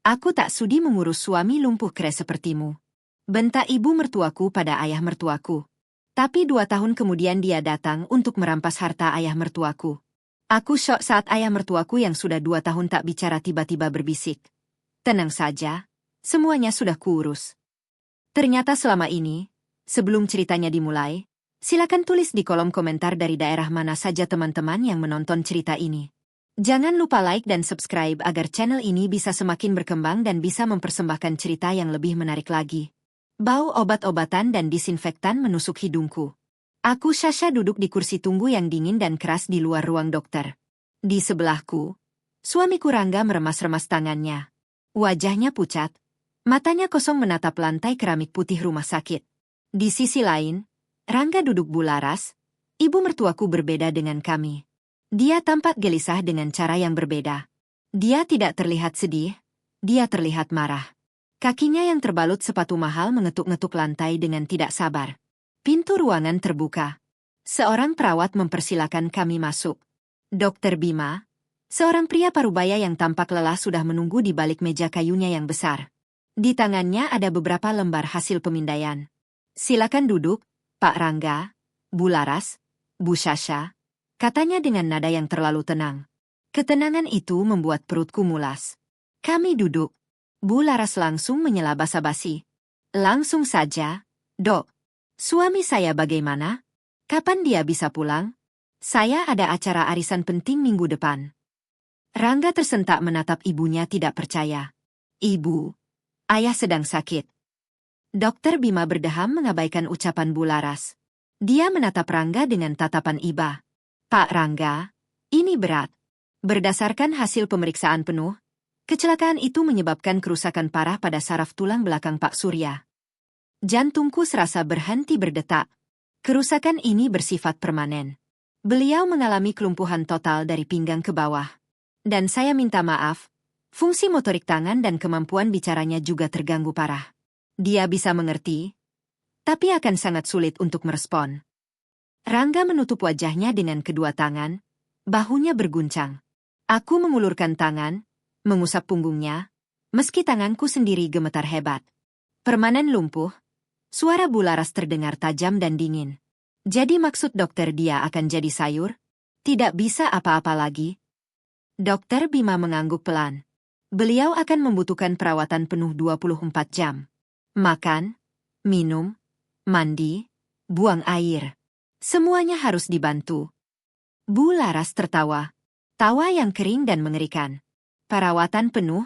Aku tak sudi mengurus suami lumpuh kres sepertimu. Bentak ibu mertuaku pada ayah mertuaku. Tapi 2 tahun kemudian dia datang untuk merampas harta ayah mertuaku. Aku syok saat ayah mertuaku yang sudah 2 tahun tak bicara tiba-tiba berbisik. Tenang saja, semuanya sudah kuurus. Ternyata selama ini, sebelum ceritanya dimulai, silakan tulis di kolom komentar dari daerah mana saja teman-teman yang menonton cerita ini. Jangan lupa like dan subscribe agar channel ini bisa semakin berkembang dan bisa mempersembahkan cerita yang lebih menarik lagi. Bau obat-obatan dan disinfektan menusuk hidungku. Aku Sasha duduk di kursi tunggu yang dingin dan keras di luar ruang dokter. Di sebelahku, suamiku Rangga meremas-remas tangannya. Wajahnya pucat, matanya kosong menatap lantai keramik putih rumah sakit. Di sisi lain, Rangga duduk bularas, ibu mertuaku berbeda dengan kami. Dia tampak gelisah dengan cara yang berbeda. Dia tidak terlihat sedih, dia terlihat marah. Kakinya yang terbalut sepatu mahal mengetuk-ngetuk lantai dengan tidak sabar. Pintu ruangan terbuka. Seorang perawat mempersilakan kami masuk. Dokter Bima, seorang pria parubaya yang tampak lelah sudah menunggu di balik meja kayunya yang besar. Di tangannya ada beberapa lembar hasil pemindaian. Silakan duduk, Pak Rangga, Bu Laras, Bu Sasha, katanya dengan nada yang terlalu tenang. Ketenangan itu membuat perutku mulas. Kami duduk. Bu Laras langsung menyela basa-basi. Langsung saja, Dok. Suami saya bagaimana? Kapan dia bisa pulang? Saya ada acara arisan penting minggu depan. Rangga tersentak menatap ibunya tidak percaya. Ibu, ayah sedang sakit. Dokter Bima berdeham mengabaikan ucapan Bu Laras. Dia menatap Rangga dengan tatapan iba. Pak Rangga, ini berat. Berdasarkan hasil pemeriksaan penuh, kecelakaan itu menyebabkan kerusakan parah pada saraf tulang belakang Pak Surya. Jantungku serasa berhenti berdetak. Kerusakan ini bersifat permanen. Beliau mengalami kelumpuhan total dari pinggang ke bawah. Dan saya minta maaf, fungsi motorik tangan dan kemampuan bicaranya juga terganggu parah. Dia bisa mengerti, tapi akan sangat sulit untuk merespon. Rangga menutup wajahnya dengan kedua tangan, bahunya berguncang. Aku mengulurkan tangan, mengusap punggungnya, meski tanganku sendiri gemetar hebat. Permanen lumpuh, suara Bu Laras terdengar tajam dan dingin. Jadi maksud dokter dia akan jadi sayur? Tidak bisa apa-apa lagi? Dokter Bima mengangguk pelan. Beliau akan membutuhkan perawatan penuh 24 jam. Makan, minum, mandi, buang air. Semuanya harus dibantu. Bu Laras tertawa. Tawa yang kering dan mengerikan. Perawatan penuh?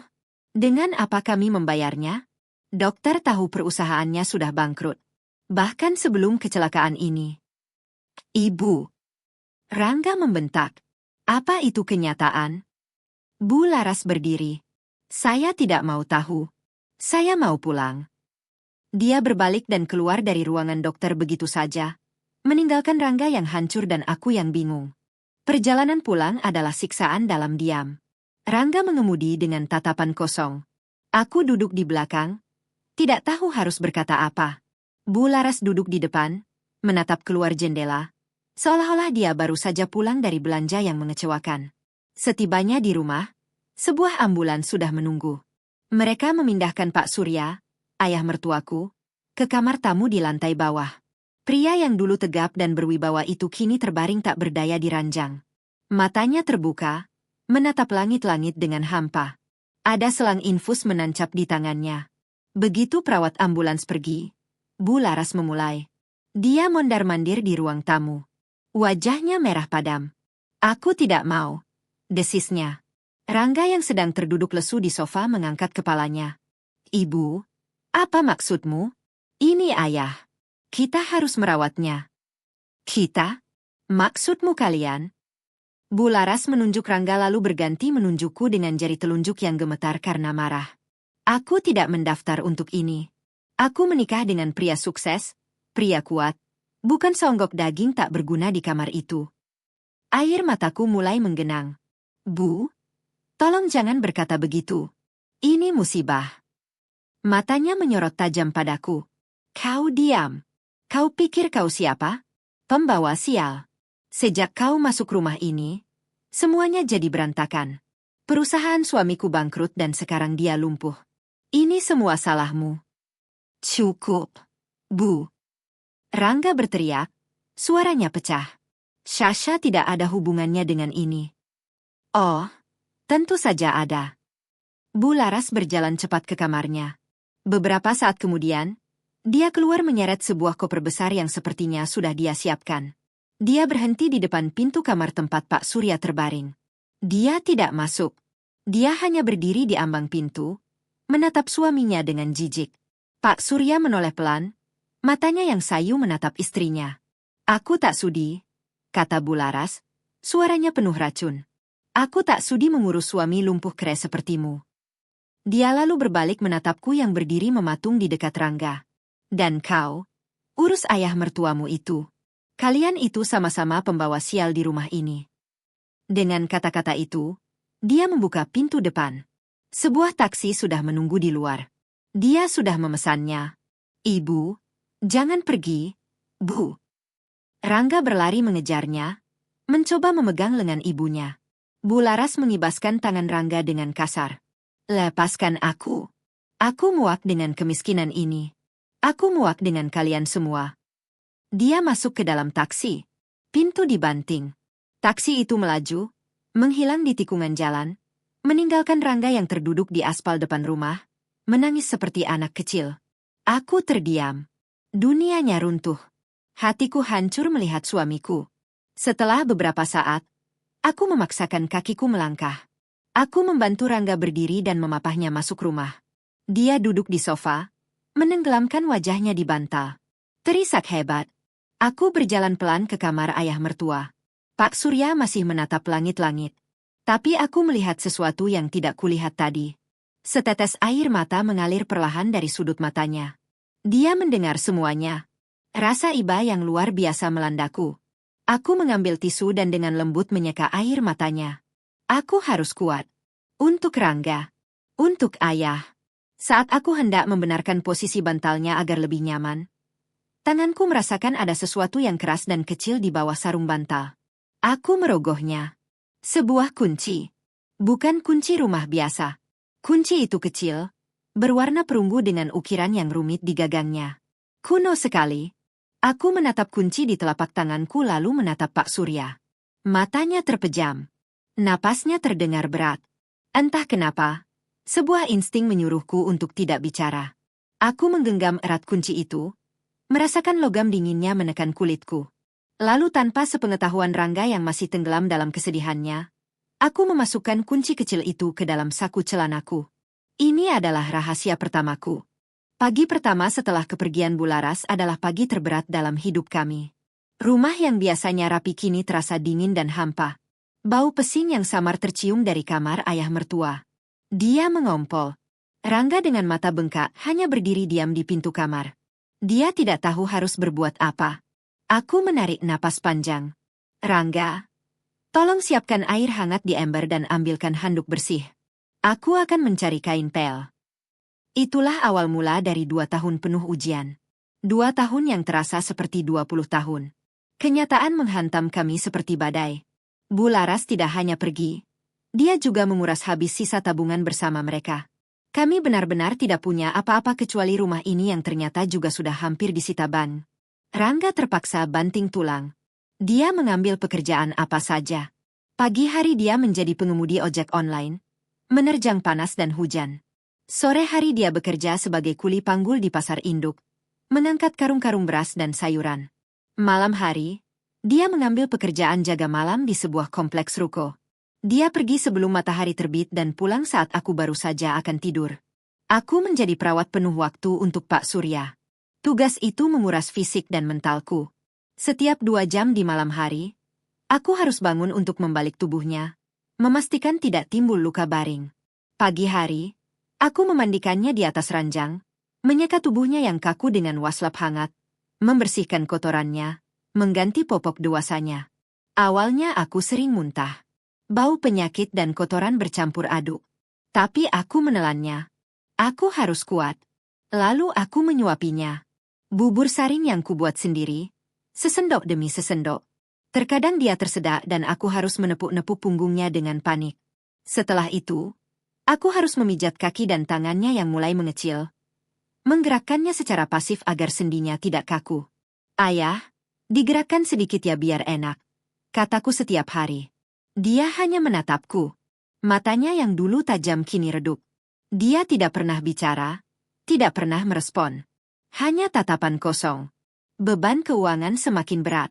Dengan apa kami membayarnya? Dokter tahu perusahaannya sudah bangkrut. Bahkan sebelum kecelakaan ini. Ibu. Rangga membentak. Apa itu kenyataan? Bu Laras berdiri. Saya tidak mau tahu. Saya mau pulang. Dia berbalik dan keluar dari ruangan dokter begitu saja, meninggalkan Rangga yang hancur dan aku yang bingung. Perjalanan pulang adalah siksaan dalam diam. Rangga mengemudi dengan tatapan kosong. Aku duduk di belakang, tidak tahu harus berkata apa. Bu Laras duduk di depan, menatap keluar jendela, seolah-olah dia baru saja pulang dari belanja yang mengecewakan. Setibanya di rumah, sebuah ambulans sudah menunggu. Mereka memindahkan Pak Surya, ayah mertuaku, ke kamar tamu di lantai bawah. Pria yang dulu tegap dan berwibawa itu kini terbaring tak berdaya di ranjang. Matanya terbuka, menatap langit-langit dengan hampa. Ada selang infus menancap di tangannya. Begitu perawat ambulans pergi, Bu Laras memulai. Dia mondar-mandir di ruang tamu. Wajahnya merah padam. Aku tidak mau, desisnya. Rangga yang sedang terduduk lesu di sofa mengangkat kepalanya. Ibu, apa maksudmu? Ini ayah. Kita harus merawatnya. Kita? Maksudmu kalian? Bu Laras menunjuk Rangga lalu berganti menunjukku dengan jari telunjuk yang gemetar karena marah. Aku tidak mendaftar untuk ini. Aku menikah dengan pria sukses, pria kuat, bukan seonggok daging tak berguna di kamar itu. Air mataku mulai menggenang. Bu, tolong jangan berkata begitu. Ini musibah. Matanya menyorot tajam padaku. Kau diam. Kau pikir kau siapa? Pembawa sial. Sejak kau masuk rumah ini, semuanya jadi berantakan. Perusahaan suamiku bangkrut dan sekarang dia lumpuh. Ini semua salahmu. Cukup, Bu. Rangga berteriak, suaranya pecah. Sasha tidak ada hubungannya dengan ini. Oh, tentu saja ada. Bu Laras berjalan cepat ke kamarnya. Beberapa saat kemudian, dia keluar menyeret sebuah koper besar yang sepertinya sudah dia siapkan. Dia berhenti di depan pintu kamar tempat Pak Surya terbaring. Dia tidak masuk. Dia hanya berdiri di ambang pintu, menatap suaminya dengan jijik. Pak Surya menoleh pelan, matanya yang sayu menatap istrinya. Aku tak sudi, kata Bu Laras, suaranya penuh racun. Aku tak sudi mengurus suami lumpuh kere sepertimu. Dia lalu berbalik menatapku yang berdiri mematung di dekat Rangga. Dan kau, urus ayah mertuamu itu. Kalian itu sama-sama pembawa sial di rumah ini. Dengan kata-kata itu, dia membuka pintu depan. Sebuah taksi sudah menunggu di luar. Dia sudah memesannya. Ibu, jangan pergi, Bu. Rangga berlari mengejarnya, mencoba memegang lengan ibunya. Bu Laras mengibaskan tangan Rangga dengan kasar. Lepaskan aku. Aku muak dengan kemiskinan ini. Aku muak dengan kalian semua. Dia masuk ke dalam taksi. Pintu dibanting. Taksi itu melaju, menghilang di tikungan jalan, meninggalkan Rangga yang terduduk di aspal depan rumah, menangis seperti anak kecil. Aku terdiam. Dunianya runtuh. Hatiku hancur melihat suamiku. Setelah beberapa saat, aku memaksakan kakiku melangkah. Aku membantu Rangga berdiri dan memapahnya masuk rumah. Dia duduk di sofa, menenggelamkan wajahnya di bantal. Terisak hebat. Aku berjalan pelan ke kamar ayah mertua. Pak Surya masih menatap langit-langit. Tapi aku melihat sesuatu yang tidak kulihat tadi. Setetes air mata mengalir perlahan dari sudut matanya. Dia mendengar semuanya. Rasa iba yang luar biasa melandaku. Aku mengambil tisu dan dengan lembut menyeka air matanya. Aku harus kuat. Untuk Rangga. Untuk ayah. Saat aku hendak membenarkan posisi bantalnya agar lebih nyaman, tanganku merasakan ada sesuatu yang keras dan kecil di bawah sarung bantal. Aku merogohnya. Sebuah kunci. Bukan kunci rumah biasa. Kunci itu kecil, berwarna perunggu dengan ukiran yang rumit di gagangnya. Kuno sekali. Aku menatap kunci di telapak tanganku lalu menatap Pak Surya. Matanya terpejam. Napasnya terdengar berat. Entah kenapa, sebuah insting menyuruhku untuk tidak bicara. Aku menggenggam erat kunci itu, merasakan logam dinginnya menekan kulitku. Lalu tanpa sepengetahuan Rangga yang masih tenggelam dalam kesedihannya, aku memasukkan kunci kecil itu ke dalam saku celanaku. Ini adalah rahasia pertamaku. Pagi pertama setelah kepergian Bu Laras adalah pagi terberat dalam hidup kami. Rumah yang biasanya rapi kini terasa dingin dan hampa. Bau pesing yang samar tercium dari kamar ayah mertua. Dia mengompol. Rangga dengan mata bengkak hanya berdiri diam di pintu kamar. Dia tidak tahu harus berbuat apa. Aku menarik napas panjang. Rangga, tolong siapkan air hangat di ember dan ambilkan handuk bersih. Aku akan mencari kain pel. Itulah awal mula dari 2 tahun penuh ujian. 2 tahun yang terasa seperti 20 tahun. Kenyataan menghantam kami seperti badai. Bu Laras tidak hanya pergi, dia juga menguras habis sisa tabungan bersama mereka. Kami benar-benar tidak punya apa-apa kecuali rumah ini yang ternyata juga sudah hampir disita bank. Rangga terpaksa banting tulang. Dia mengambil pekerjaan apa saja. Pagi hari dia menjadi pengemudi ojek online, menerjang panas dan hujan. Sore hari dia bekerja sebagai kuli panggul di pasar induk, mengangkat karung-karung beras dan sayuran. Malam hari, dia mengambil pekerjaan jaga malam di sebuah kompleks ruko. Dia pergi sebelum matahari terbit dan pulang saat aku baru saja akan tidur. Aku menjadi perawat penuh waktu untuk Pak Surya. Tugas itu menguras fisik dan mentalku. Setiap 2 jam di malam hari, aku harus bangun untuk membalik tubuhnya, memastikan tidak timbul luka baring. Pagi hari, aku memandikannya di atas ranjang, menyeka tubuhnya yang kaku dengan waslap hangat, membersihkan kotorannya, mengganti popok dewasanya. Awalnya aku sering muntah. Bau penyakit dan kotoran bercampur aduk. Tapi aku menelannya. Aku harus kuat. Lalu aku menyuapinya. Bubur saring yang kubuat sendiri, sesendok demi sesendok. Terkadang dia tersedak dan aku harus menepuk-nepuk punggungnya dengan panik. Setelah itu, aku harus memijat kaki dan tangannya yang mulai mengecil. Menggerakkannya secara pasif agar sendinya tidak kaku. Ayah, digerakkan sedikit ya biar enak, kataku setiap hari. Dia hanya menatapku. Matanya yang dulu tajam kini redup. Dia tidak pernah bicara, tidak pernah merespon. Hanya tatapan kosong. Beban keuangan semakin berat.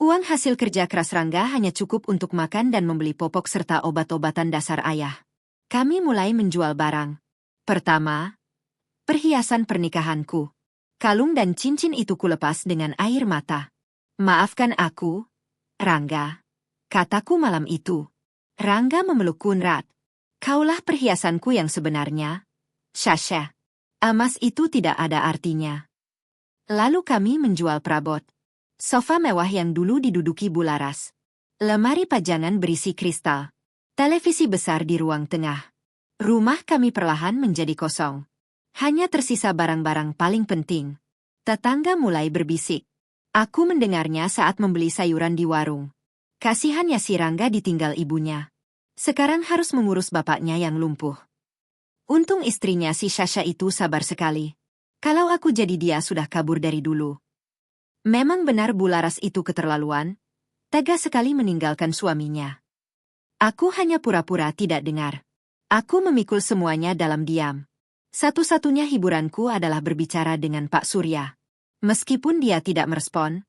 Uang hasil kerja keras Rangga hanya cukup untuk makan dan membeli popok serta obat-obatan dasar ayah. Kami mulai menjual barang. Pertama, perhiasan pernikahanku. Kalung dan cincin itu kulepas dengan air mata. Maafkan aku, Rangga, kataku malam itu. Rangga memelukku erat. Kaulah perhiasanku yang sebenarnya, Sasha. Emas itu tidak ada artinya. Lalu kami menjual perabot. Sofa mewah yang dulu diduduki Bularas. Lemari pajangan berisi kristal. Televisi besar di ruang tengah. Rumah kami perlahan menjadi kosong. Hanya tersisa barang-barang paling penting. Tetangga mulai berbisik. Aku mendengarnya saat membeli sayuran di warung. Kasihannya si Rangga ditinggal ibunya. Sekarang harus mengurus bapaknya yang lumpuh. Untung istrinya si Sasha itu sabar sekali. Kalau aku jadi dia sudah kabur dari dulu. Memang benar Bularas itu keterlaluan. Tega sekali meninggalkan suaminya. Aku hanya pura-pura tidak dengar. Aku memikul semuanya dalam diam. Satu-satunya hiburanku adalah berbicara dengan Pak Surya. Meskipun dia tidak merespon,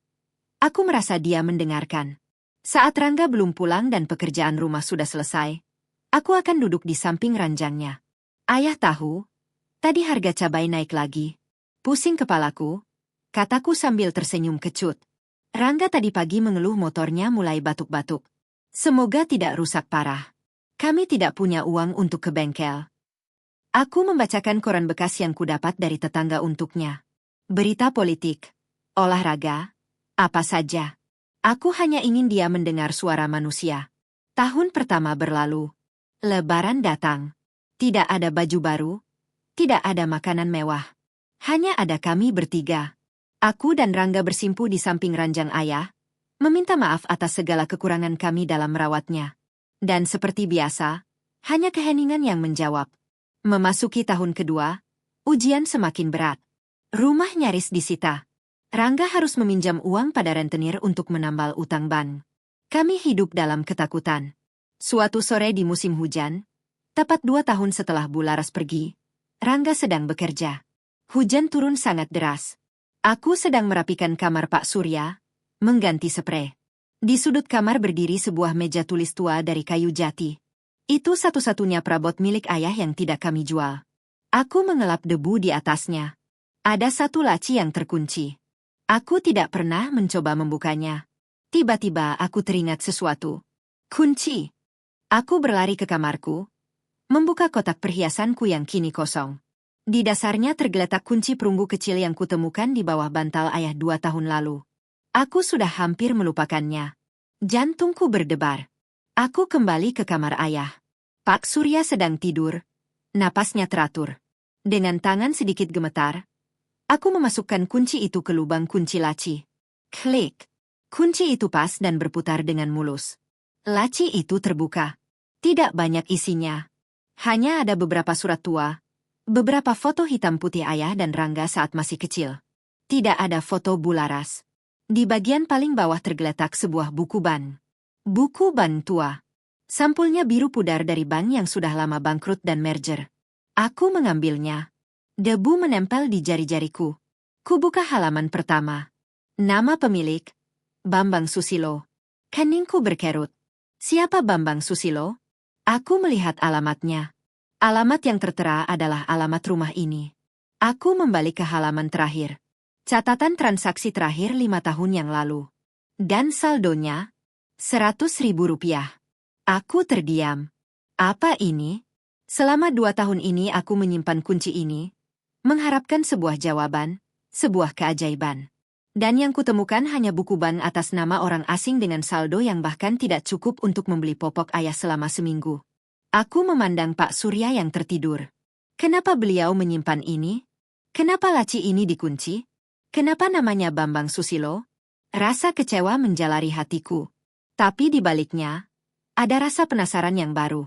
aku merasa dia mendengarkan. Saat Rangga belum pulang dan pekerjaan rumah sudah selesai, aku akan duduk di samping ranjangnya. Ayah tahu, tadi harga cabai naik lagi. Pusing kepalaku, kataku sambil tersenyum kecut. Rangga tadi pagi mengeluh motornya mulai batuk-batuk. Semoga tidak rusak parah. Kami tidak punya uang untuk ke bengkel. Aku membacakan koran bekas yang kudapat dari tetangga untuknya. Berita politik, olahraga, apa saja. Aku hanya ingin dia mendengar suara manusia. Tahun pertama berlalu. Lebaran datang. Tidak ada baju baru. Tidak ada makanan mewah. Hanya ada kami bertiga. Aku dan Rangga bersimpu di samping ranjang ayah, meminta maaf atas segala kekurangan kami dalam merawatnya. Dan seperti biasa, hanya keheningan yang menjawab. Memasuki tahun kedua, ujian semakin berat. Rumah nyaris disita. Rangga harus meminjam uang pada rentenir untuk menambal utang bank. Kami hidup dalam ketakutan. Suatu sore di musim hujan, tepat 2 tahun setelah Bularas pergi, Rangga sedang bekerja. Hujan turun sangat deras. Aku sedang merapikan kamar Pak Surya, mengganti sprei. Di sudut kamar berdiri sebuah meja tulis tua dari kayu jati. Itu satu-satunya perabot milik ayah yang tidak kami jual. Aku mengelap debu di atasnya. Ada satu laci yang terkunci. Aku tidak pernah mencoba membukanya. Tiba-tiba aku teringat sesuatu. Kunci. Aku berlari ke kamarku, membuka kotak perhiasanku yang kini kosong. Di dasarnya tergeletak kunci perunggu kecil yang kutemukan di bawah bantal ayah 2 tahun lalu. Aku sudah hampir melupakannya. Jantungku berdebar. Aku kembali ke kamar ayah. Pak Surya sedang tidur. Napasnya teratur. Dengan tangan sedikit gemetar, aku memasukkan kunci itu ke lubang kunci laci. Klik. Kunci itu pas dan berputar dengan mulus. Laci itu terbuka. Tidak banyak isinya. Hanya ada beberapa surat tua, beberapa foto hitam putih ayah dan Rangga saat masih kecil. Tidak ada foto Bularas. Di bagian paling bawah tergeletak sebuah buku ban. Buku ban tua. Sampulnya biru pudar dari bank yang sudah lama bangkrut dan merger. Aku mengambilnya. Debu menempel di jari-jariku. Kubuka halaman pertama. Nama pemilik, Bambang Susilo. Keningku berkerut. Siapa Bambang Susilo? Aku melihat alamatnya. Alamat yang tertera adalah alamat rumah ini. Aku membalik ke halaman terakhir. Catatan transaksi terakhir 5 tahun yang lalu. Dan saldonya, Rp100.000. Aku terdiam. Apa ini? Selama 2 tahun ini aku menyimpan kunci ini, mengharapkan sebuah jawaban, sebuah keajaiban. Dan yang kutemukan hanya buku ban atas nama orang asing dengan saldo yang bahkan tidak cukup untuk membeli popok ayah selama seminggu. Aku memandang Pak Surya yang tertidur. Kenapa beliau menyimpan ini? Kenapa laci ini dikunci? Kenapa namanya Bambang Susilo? Rasa kecewa menjalari hatiku. Tapi di baliknya, ada rasa penasaran yang baru.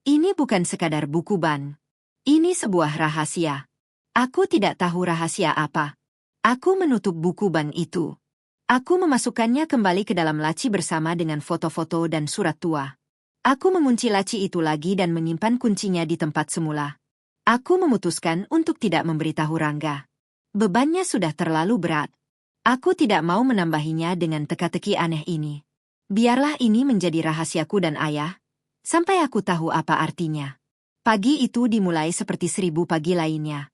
Ini bukan sekadar buku bank. Ini sebuah rahasia. Aku tidak tahu rahasia apa. Aku menutup buku bank itu. Aku memasukkannya kembali ke dalam laci bersama dengan foto-foto dan surat tua. Aku mengunci laci itu lagi dan menyimpan kuncinya di tempat semula. Aku memutuskan untuk tidak memberitahu Rangga. Bebannya sudah terlalu berat. Aku tidak mau menambahinya dengan teka-teki aneh ini. Biarlah ini menjadi rahasiaku dan ayah, sampai aku tahu apa artinya. Pagi itu dimulai seperti 1000 pagi lainnya.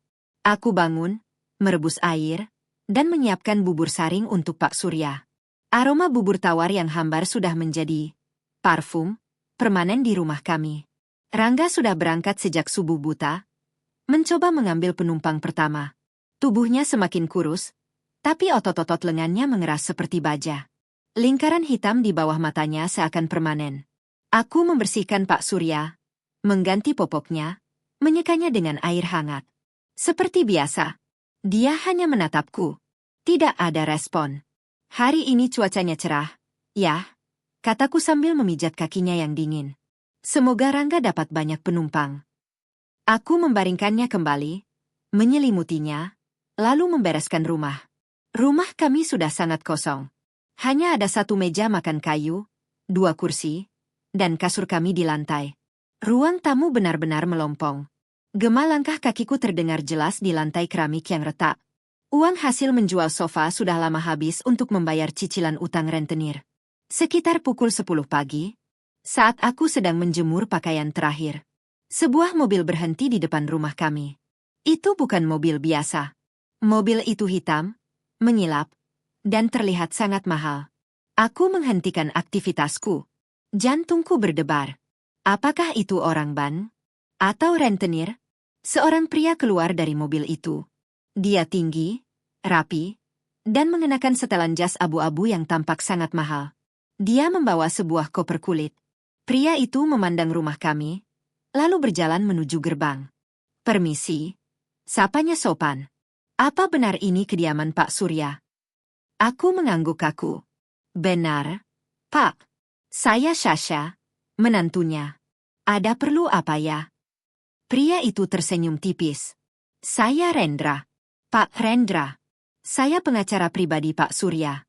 Aku bangun, merebus air, dan menyiapkan bubur saring untuk Pak Surya. Aroma bubur tawar yang hambar sudah menjadi parfum permanen di rumah kami. Rangga sudah berangkat sejak subuh buta, mencoba mengambil penumpang pertama. Tubuhnya semakin kurus, tapi otot-otot lengannya mengeras seperti baja. Lingkaran hitam di bawah matanya seakan permanen. Aku membersihkan Pak Surya, mengganti popoknya, menyekanya dengan air hangat. Seperti biasa, dia hanya menatapku. Tidak ada respon. Hari ini cuacanya cerah, ya, kataku sambil memijat kakinya yang dingin. Semoga Rangga dapat banyak penumpang. Aku membaringkannya kembali, menyelimutinya, lalu membereskan rumah. Rumah kami sudah sangat kosong. Hanya ada satu meja makan kayu, 2 kursi, dan kasur kami di lantai. Ruang tamu benar-benar melompong. Gema langkah kakiku terdengar jelas di lantai keramik yang retak. Uang hasil menjual sofa sudah lama habis untuk membayar cicilan utang rentenir. Sekitar pukul 10 pagi, saat aku sedang menjemur pakaian terakhir, sebuah mobil berhenti di depan rumah kami. Itu bukan mobil biasa. Mobil itu hitam, mengilap, dan terlihat sangat mahal. Aku menghentikan aktivitasku. Jantungku berdebar. Apakah itu orang ban? Atau rentenir? Seorang pria keluar dari mobil itu. Dia tinggi, rapi, dan mengenakan setelan jas abu-abu yang tampak sangat mahal. Dia membawa sebuah koper kulit. Pria itu memandang rumah kami, lalu berjalan menuju gerbang. Permisi, sapanya sopan. Apa benar ini kediaman Pak Surya? Aku mengangguk kaku. Benar, Pak. Saya Sasha, menantunya. Ada perlu apa ya? Pria itu tersenyum tipis. Saya Rendra. Pak Rendra. Saya pengacara pribadi Pak Surya.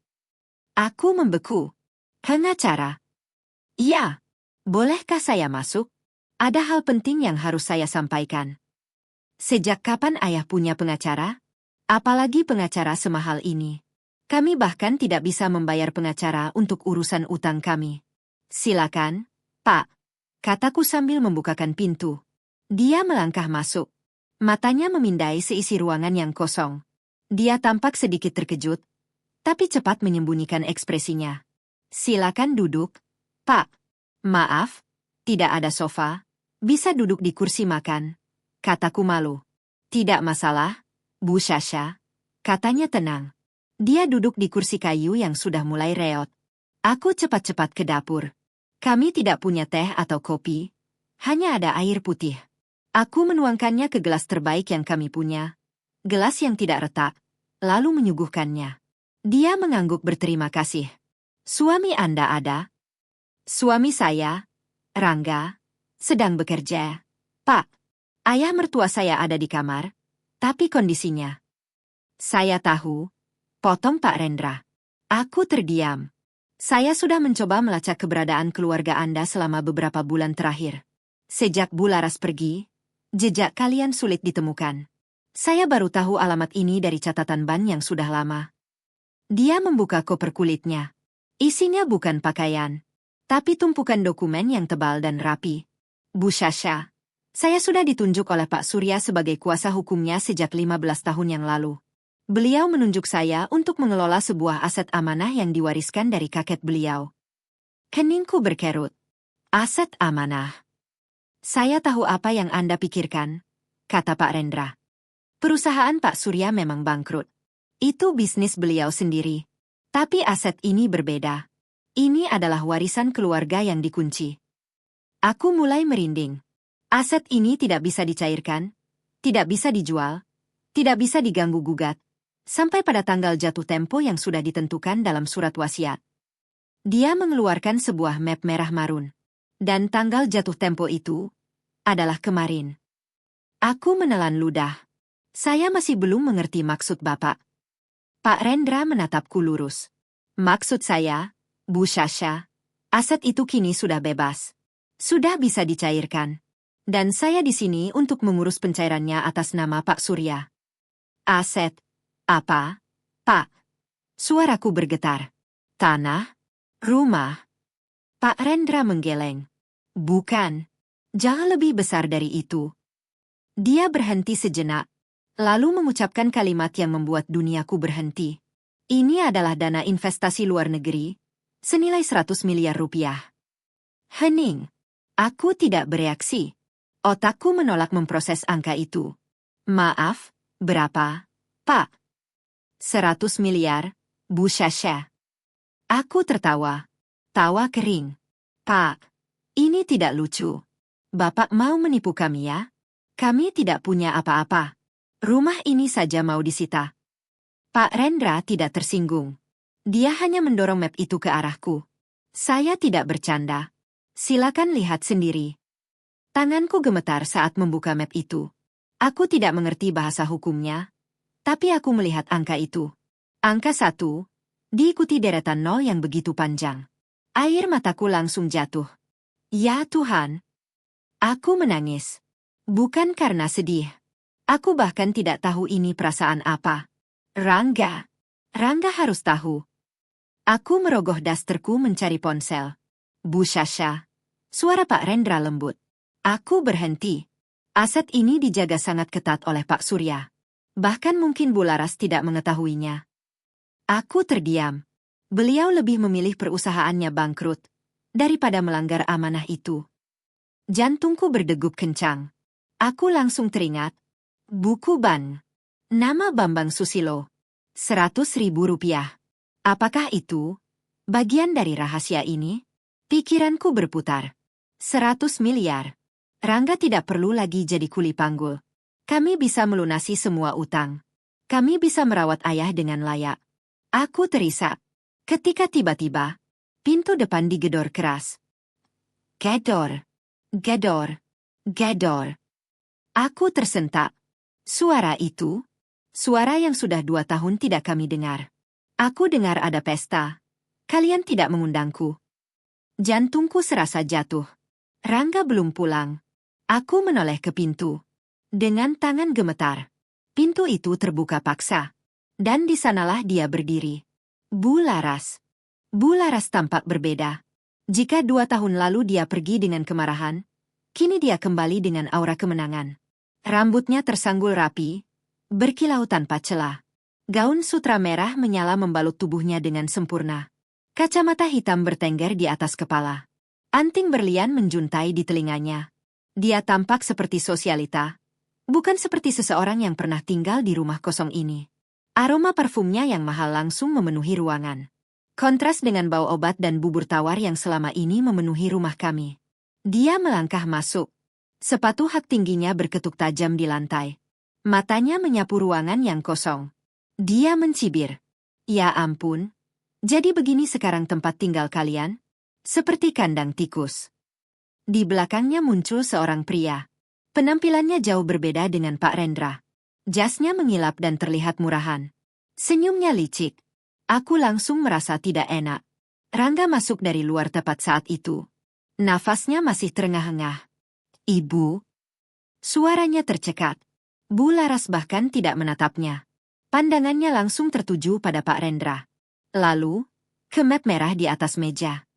Aku membeku. Pengacara? Iya. Bolehkah saya masuk? Ada hal penting yang harus saya sampaikan. Sejak kapan ayah punya pengacara? Apalagi pengacara semahal ini. Kami bahkan tidak bisa membayar pengacara untuk urusan utang kami. Silakan, Pak. Kataku sambil membukakan pintu. Dia melangkah masuk. Matanya memindai seisi ruangan yang kosong. Dia tampak sedikit terkejut, tapi cepat menyembunyikan ekspresinya. Silakan duduk, Pak. Maaf, tidak ada sofa. Bisa duduk di kursi makan. Kataku malu. Tidak masalah, Bu Sasha. Katanya tenang. Dia duduk di kursi kayu yang sudah mulai reot. Aku cepat-cepat ke dapur. Kami tidak punya teh atau kopi. Hanya ada air putih. Aku menuangkannya ke gelas terbaik yang kami punya. Gelas yang tidak retak, lalu menyuguhkannya. Dia mengangguk berterima kasih. Suami Anda ada? Suami saya, Rangga, sedang bekerja. Pak, ayah mertua saya ada di kamar, tapi kondisinya. Saya tahu, potong Pak Rendra. Aku terdiam. Saya sudah mencoba melacak keberadaan keluarga Anda selama beberapa bulan terakhir. Sejak Bu Laras pergi, jejak kalian sulit ditemukan. Saya baru tahu alamat ini dari catatan ban yang sudah lama. Dia membuka koper kulitnya. Isinya bukan pakaian, tapi tumpukan dokumen yang tebal dan rapi. Bu Sasha, saya sudah ditunjuk oleh Pak Surya sebagai kuasa hukumnya sejak 15 tahun yang lalu. Beliau menunjuk saya untuk mengelola sebuah aset amanah yang diwariskan dari kakek beliau. Keningku berkerut. Aset amanah. Saya tahu apa yang Anda pikirkan, kata Pak Rendra. Perusahaan Pak Surya memang bangkrut. Itu bisnis beliau sendiri. Tapi aset ini berbeda. Ini adalah warisan keluarga yang dikunci. Aku mulai merinding. Aset ini tidak bisa dicairkan, tidak bisa dijual, tidak bisa diganggu-gugat, sampai pada tanggal jatuh tempo yang sudah ditentukan dalam surat wasiat. Dia mengeluarkan sebuah map merah marun. Dan tanggal jatuh tempo itu adalah kemarin. Aku menelan ludah. Saya masih belum mengerti maksud Bapak. Pak Rendra menatapku lurus. Maksud saya, Bu Sasha, aset itu kini sudah bebas. Sudah bisa dicairkan. Dan saya di sini untuk mengurus pencairannya atas nama Pak Surya. Aset? Apa? Pak? Suaraku bergetar. Tanah? Rumah? Pak Rendra menggeleng. Bukan. Jangan lebih besar dari itu. Dia berhenti sejenak, lalu mengucapkan kalimat yang membuat duniaku berhenti. Ini adalah dana investasi luar negeri, senilai 100 miliar rupiah. Hening. Aku tidak bereaksi. Otakku menolak memproses angka itu. Maaf, berapa, Pak? 100 miliar, Bu Sasha. Aku tertawa. Tawa kering. Pak, ini tidak lucu. Bapak mau menipu kami ya? Kami tidak punya apa-apa. Rumah ini saja mau disita. Pak Rendra tidak tersinggung. Dia hanya mendorong map itu ke arahku. Saya tidak bercanda. Silakan lihat sendiri. Tanganku gemetar saat membuka map itu. Aku tidak mengerti bahasa hukumnya, tapi aku melihat angka itu. Angka 1, diikuti deretan 0 yang begitu panjang. Air mataku langsung jatuh. Ya Tuhan. Aku menangis. Bukan karena sedih. Aku bahkan tidak tahu ini perasaan apa. Rangga. Rangga harus tahu. Aku merogoh dasterku mencari ponsel. Bu Sasha. Suara Pak Rendra lembut. Aku berhenti. Aset ini dijaga sangat ketat oleh Pak Surya. Bahkan mungkin Bu Laras tidak mengetahuinya. Aku terdiam. Beliau lebih memilih perusahaannya bangkrut daripada melanggar amanah itu. Jantungku berdegup kencang. Aku langsung teringat. Buku ban. Nama Bambang Susilo. 100.000 rupiah. Apakah itu bagian dari rahasia ini? Pikiranku berputar. 100 miliar. Rangga tidak perlu lagi jadi kuli panggul. Kami bisa melunasi semua utang. Kami bisa merawat ayah dengan layak. Aku terisak. Ketika tiba-tiba, pintu depan digedor keras. Gedor. Gedor. Gedor. Aku tersentak. Suara itu, suara yang sudah 2 tahun tidak kami dengar. Aku dengar ada pesta. Kalian tidak mengundangku. Jantungku serasa jatuh. Rangga belum pulang. Aku menoleh ke pintu. Dengan tangan gemetar. Pintu itu terbuka paksa. Dan di sanalah dia berdiri. Bu Laras. Bu Laras tampak berbeda. Jika 2 tahun lalu dia pergi dengan kemarahan, kini dia kembali dengan aura kemenangan. Rambutnya tersanggul rapi, berkilau tanpa celah. Gaun sutra merah menyala membalut tubuhnya dengan sempurna. Kacamata hitam bertengger di atas kepala. Anting berlian menjuntai di telinganya. Dia tampak seperti sosialita, bukan seperti seseorang yang pernah tinggal di rumah kosong ini. Aroma parfumnya yang mahal langsung memenuhi ruangan. Kontras dengan bau obat dan bubur tawar yang selama ini memenuhi rumah kami. Dia melangkah masuk. Sepatu hak tingginya berketuk tajam di lantai. Matanya menyapu ruangan yang kosong. Dia mencibir. Ya ampun. Jadi begini sekarang tempat tinggal kalian? Seperti kandang tikus. Di belakangnya muncul seorang pria. Penampilannya jauh berbeda dengan Pak Rendra. Jasnya mengilap dan terlihat murahan. Senyumnya licik. Aku langsung merasa tidak enak. Rangga masuk dari luar tepat saat itu. Nafasnya masih terengah-engah. Ibu. Suaranya tercekat. Bu Laras bahkan tidak menatapnya. Pandangannya langsung tertuju pada Pak Rendra. Lalu, ke map merah di atas meja.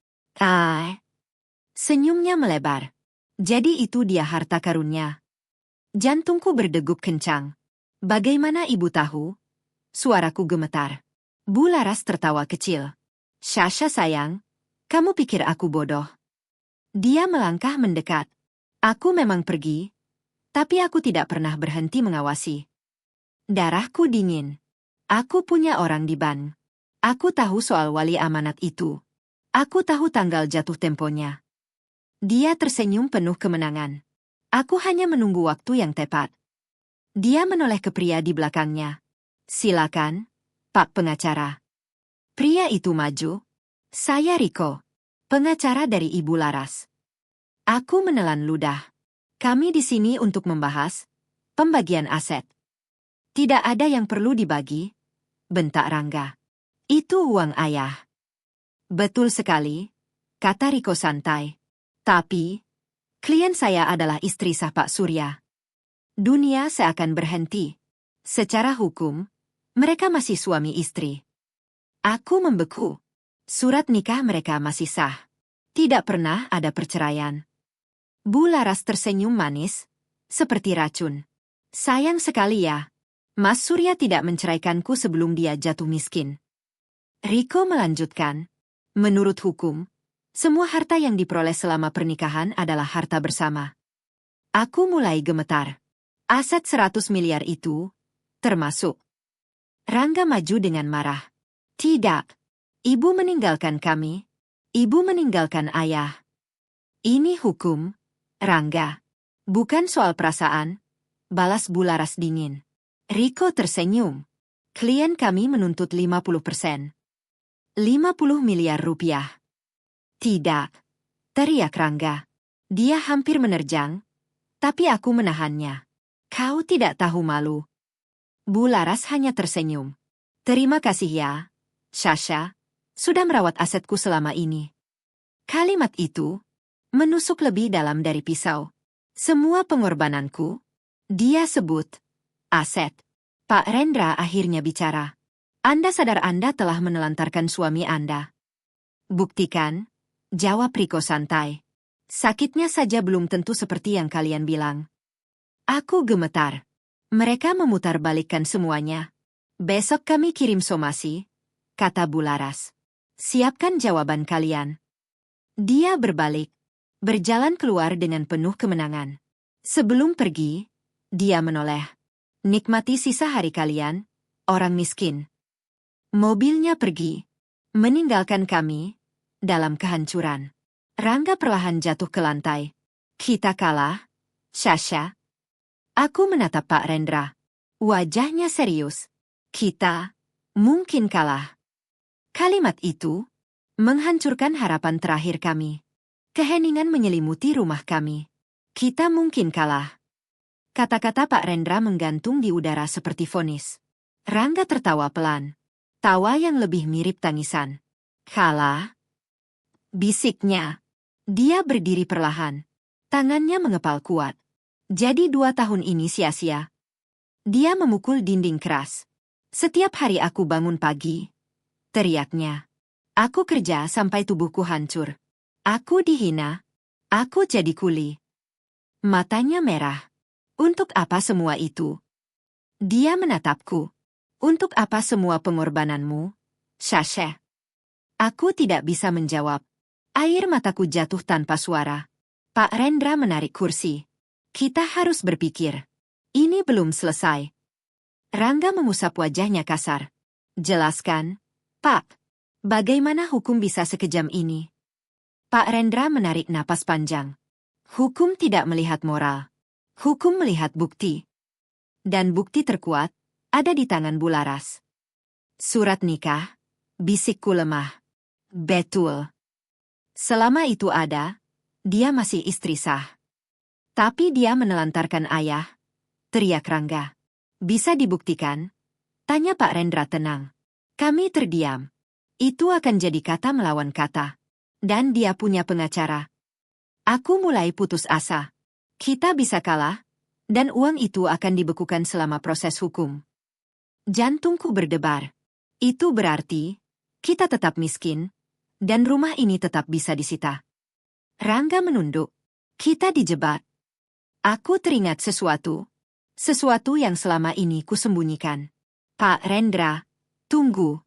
Senyumnya melebar. Jadi itu dia harta karunnya. Jantungku berdegup kencang. Bagaimana ibu tahu? Suaraku gemetar. Bu Laras tertawa kecil. Sasha sayang, kamu pikir aku bodoh? Dia melangkah mendekat. Aku memang pergi, tapi aku tidak pernah berhenti mengawasi. Darahku dingin. Aku punya orang di ban. Aku tahu soal wali amanat itu. Aku tahu tanggal jatuh temponya. Dia tersenyum penuh kemenangan. Aku hanya menunggu waktu yang tepat. Dia menoleh ke pria di belakangnya. Silakan, Pak pengacara. Pria itu maju. Saya Riko, pengacara dari Ibu Laras. Aku menelan ludah. Kami di sini untuk membahas pembagian aset. Tidak ada yang perlu dibagi, bentak Rangga. Itu uang ayah. Betul sekali, kata Riko santai. Tapi, klien saya adalah istri sah Pak Surya. Dunia seakan berhenti. Secara hukum, mereka masih suami istri. Aku membeku. Surat nikah mereka masih sah. Tidak pernah ada perceraian. Bu Laras tersenyum manis, seperti racun. Sayang sekali ya, Mas Surya tidak menceraikanku sebelum dia jatuh miskin. Riko melanjutkan, menurut hukum, semua harta yang diperoleh selama pernikahan adalah harta bersama. Aku mulai gemetar. Aset 100 miliar itu, termasuk. Rangga maju dengan marah. Tidak. Ibu meninggalkan kami. Ibu meninggalkan ayah. Ini hukum, Rangga. Bukan soal perasaan, balas Bu Laras dingin. Riko tersenyum. Klien kami menuntut 50%. 50 miliar rupiah. Tidak. Teriak Rangga. Dia hampir menerjang, tapi aku menahannya. Kau tidak tahu malu. Bu Laras hanya tersenyum. Terima kasih ya, Sasha, sudah merawat asetku selama ini. Kalimat itu menusuk lebih dalam dari pisau. Semua pengorbananku, dia sebut, aset. Pak Rendra akhirnya bicara. Anda sadar Anda telah menelantarkan suami Anda. Buktikan, jawab Riko santai. Sakitnya saja belum tentu seperti yang kalian bilang. Aku gemetar. Mereka memutarbalikkan semuanya. Besok kami kirim somasi, kata Bu Laras. Siapkan jawaban kalian. Dia berbalik, berjalan keluar dengan penuh kemenangan. Sebelum pergi, dia menoleh. Nikmati sisa hari kalian, orang miskin. Mobilnya pergi, meninggalkan kami dalam kehancuran. Rangga perlahan jatuh ke lantai. Kita kalah, Sasha. Aku menatap Pak Rendra. Wajahnya serius. Kita mungkin kalah. Kalimat itu menghancurkan harapan terakhir kami. Keheningan menyelimuti rumah kami. Kita mungkin kalah. Kata-kata Pak Rendra menggantung di udara seperti vonis. Rangga tertawa pelan. Tawa yang lebih mirip tangisan. Kalah? Bisiknya. Dia berdiri perlahan. Tangannya mengepal kuat. Jadi 2 tahun ini sia-sia. Dia memukul dinding keras. Setiap hari aku bangun pagi. Teriaknya. Aku kerja sampai tubuhku hancur. Aku dihina. Aku jadi kuli. Matanya merah. Untuk apa semua itu? Dia menatapku. Untuk apa semua pengorbananmu, Sasha? Aku tidak bisa menjawab. Air mataku jatuh tanpa suara. Pak Rendra menarik kursi. Kita harus berpikir. Ini belum selesai. Rangga mengusap wajahnya kasar. Jelaskan, Pak. Bagaimana hukum bisa sekejam ini? Pak Rendra menarik napas panjang. Hukum tidak melihat moral. Hukum melihat bukti. Dan bukti terkuat ada di tangan Bu Laras. Surat nikah, bisikku lemah. Betul. Selama itu ada, dia masih istri sah. Tapi dia menelantarkan ayah, teriak Rangga. Bisa dibuktikan? Tanya Pak Rendra tenang. Kami terdiam. Itu akan jadi kata melawan kata. Dan dia punya pengacara. Aku mulai putus asa. Kita bisa kalah, dan uang itu akan dibekukan selama proses hukum. Jantungku berdebar. Itu berarti, kita tetap miskin, dan rumah ini tetap bisa disita. Rangga menunduk. Kita dijebak. Aku teringat sesuatu. Sesuatu yang selama ini kusembunyikan. Pak Rendra, tunggu.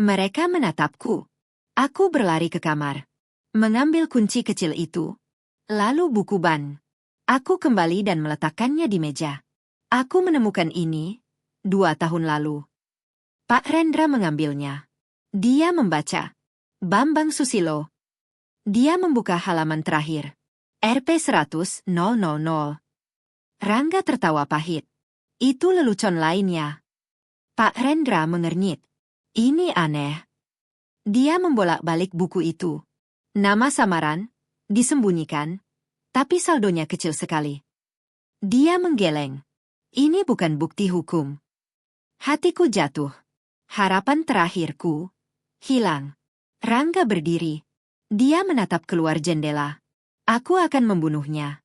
Mereka menatapku. Aku berlari ke kamar. Mengambil kunci kecil itu. Lalu buku ban. Aku kembali dan meletakkannya di meja. Aku menemukan ini 2 tahun lalu. Pak Rendra mengambilnya. Dia membaca. Bambang Susilo. Dia membuka halaman terakhir. RP 100.000. Rangga tertawa pahit. Itu lelucon lainnya. Pak Rendra mengernyit. Ini aneh. Dia membolak-balik buku itu. Nama samaran, disembunyikan, Tapi saldonya kecil sekali. Dia menggeleng. Ini bukan bukti hukum. Hatiku jatuh. Harapan terakhirku hilang. Rangga berdiri. Dia menatap keluar jendela. Aku akan membunuhnya.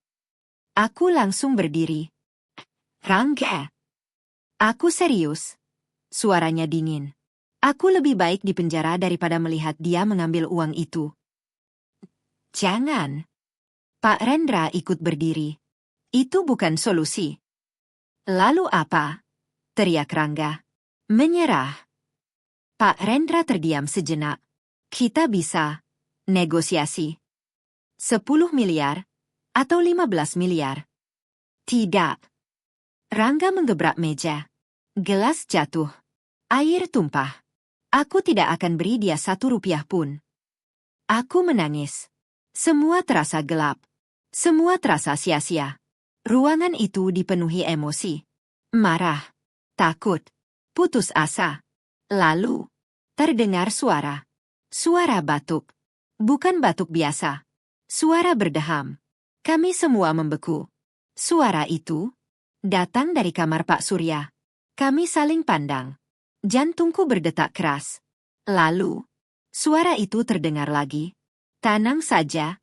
Aku langsung berdiri. Rangga. Aku serius. Suaranya dingin. Aku lebih baik di penjara daripada melihat dia mengambil uang itu. Jangan. Pak Rendra ikut berdiri. Itu bukan solusi. Lalu apa? Teriak Rangga. Menyerah. Pak Rendra terdiam sejenak. Kita bisa negosiasi. 10 miliar atau 15 miliar. Tidak. Rangga menggebrak meja. Gelas jatuh. Air tumpah. Aku tidak akan beri dia 1 rupiah pun. Aku menangis. Semua terasa gelap. Semua terasa sia-sia. Ruangan itu dipenuhi emosi. Marah. Takut. Putus asa. Lalu, terdengar suara. Suara batuk. Bukan batuk biasa. Suara berdeham. Kami semua membeku. Suara itu datang dari kamar Pak Surya. Kami saling pandang. Jantungku berdetak keras. Lalu, suara itu terdengar lagi. Tenang saja.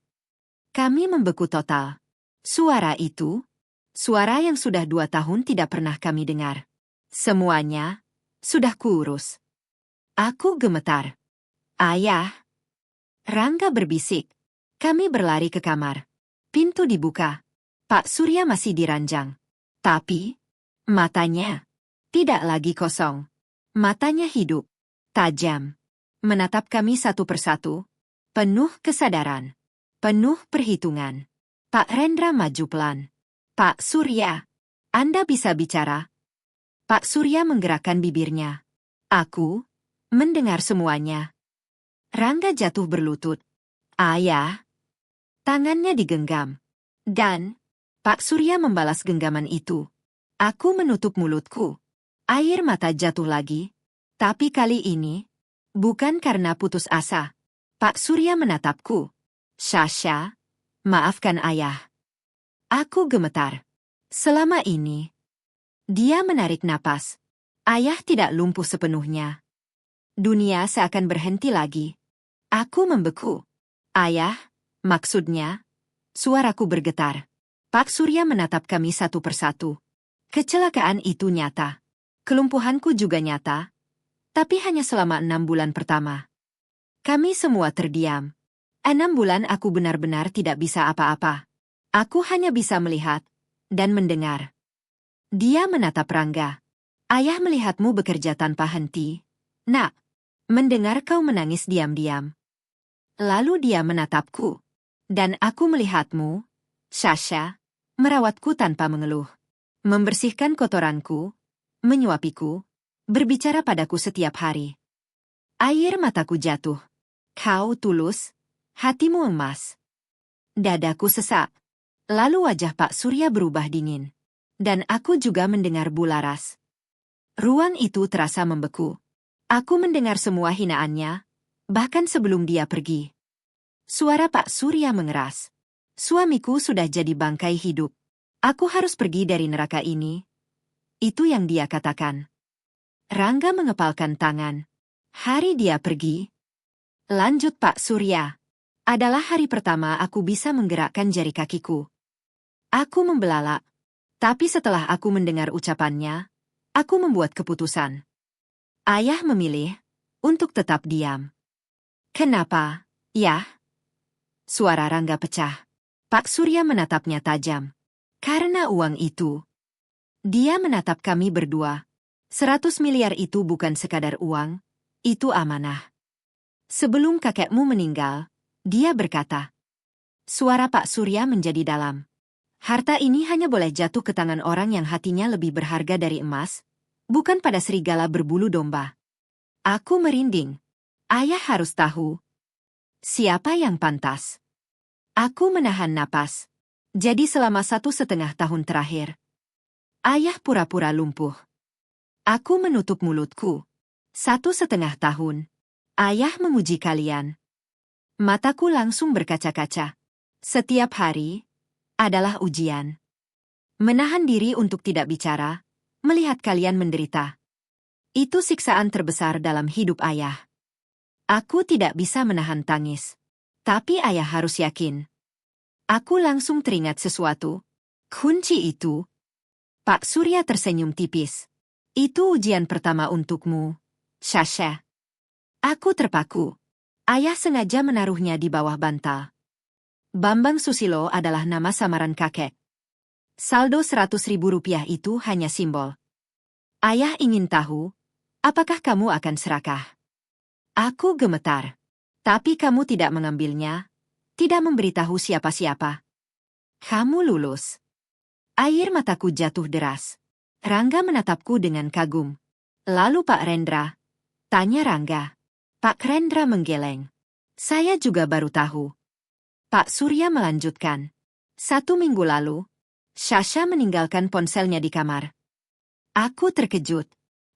Kami membeku total. Suara itu, suara yang sudah 2 tahun tidak pernah kami dengar. Semuanya sudah kuurus. Aku gemetar. Ayah. Rangga berbisik. Kami berlari ke kamar. Pintu dibuka. Pak Surya masih diranjang. Tapi, matanya tidak lagi kosong. Matanya hidup, tajam. Menatap kami satu persatu. Penuh kesadaran. Penuh perhitungan. Pak Rendra maju pelan. Pak Surya, Anda bisa bicara? Pak Surya menggerakkan bibirnya. Aku mendengar semuanya. Rangga jatuh berlutut. Ayah. Tangannya digenggam. Dan Pak Surya membalas genggaman itu. Aku menutup mulutku. Air mata jatuh lagi. Tapi kali ini, bukan karena putus asa. Pak Surya menatapku. Sasha, maafkan ayah. Aku gemetar. Selama ini, dia menarik napas. Ayah tidak lumpuh sepenuhnya. Dunia seakan berhenti lagi. Aku membeku. Ayah, maksudnya, suaraku bergetar. Pak Surya menatap kami satu persatu. Kecelakaan itu nyata. Kelumpuhanku juga nyata. Tapi hanya selama 6 bulan pertama. Kami semua terdiam. 6 bulan aku benar-benar tidak bisa apa-apa. Aku hanya bisa melihat dan mendengar. Dia menatap Rangga. Ayah melihatmu bekerja tanpa henti. Nak, mendengar kau menangis diam-diam. Lalu dia menatapku. Dan aku melihatmu, Sasha, merawatku tanpa mengeluh. Membersihkan kotoranku, menyuapiku, berbicara padaku setiap hari. Air mataku jatuh. Kau tulus. Hatimu emas. Dadaku sesak. Lalu wajah Pak Surya berubah dingin. Dan aku juga mendengar bularas. Ruang itu terasa membeku. Aku mendengar semua hinaannya, bahkan sebelum dia pergi. Suara Pak Surya mengeras. Suamiku sudah jadi bangkai hidup. Aku harus pergi dari neraka ini. Itu yang dia katakan. Rangga mengepalkan tangan. Hari dia pergi. Lanjut Pak Surya. Adalah hari pertama aku bisa menggerakkan jari kakiku. Aku membelalak. Tapi setelah aku mendengar ucapannya, aku membuat keputusan. Ayah memilih untuk tetap diam. Kenapa, ya? Suara Rangga pecah. Pak Surya menatapnya tajam. Karena uang itu. Dia menatap kami berdua. 100 miliar itu bukan sekadar uang, itu amanah. Sebelum kakekmu meninggal, dia berkata. Suara Pak Surya menjadi dalam. Harta ini hanya boleh jatuh ke tangan orang yang hatinya lebih berharga dari emas, bukan pada serigala berbulu domba. Aku merinding. Ayah harus tahu. Siapa yang pantas? Aku menahan napas. Jadi selama 1,5 tahun terakhir, ayah pura-pura lumpuh. Aku menutup mulutku. 1,5 tahun. Ayah memuji kalian. Mataku langsung berkaca-kaca. Setiap hari, adalah ujian. Menahan diri untuk tidak bicara, melihat kalian menderita. Itu siksaan terbesar dalam hidup ayah. Aku tidak bisa menahan tangis. Tapi ayah harus yakin. Aku langsung teringat sesuatu. Kunci itu. Pak Surya tersenyum tipis. Itu ujian pertama untukmu, Sasha. Aku terpaku. Ayah sengaja menaruhnya di bawah bantal. Bambang Susilo adalah nama samaran kakek. Saldo Rp100.000 itu hanya simbol. Ayah ingin tahu, apakah kamu akan serakah? Aku gemetar. Tapi kamu tidak mengambilnya, tidak memberitahu siapa-siapa. Kamu lulus. Air mataku jatuh deras. Rangga menatapku dengan kagum. Lalu Pak Rendra. Tanya Rangga. Pak Rendra menggeleng. Saya juga baru tahu. Pak Surya melanjutkan. 1 minggu lalu, Sasha meninggalkan ponselnya di kamar. Aku terkejut.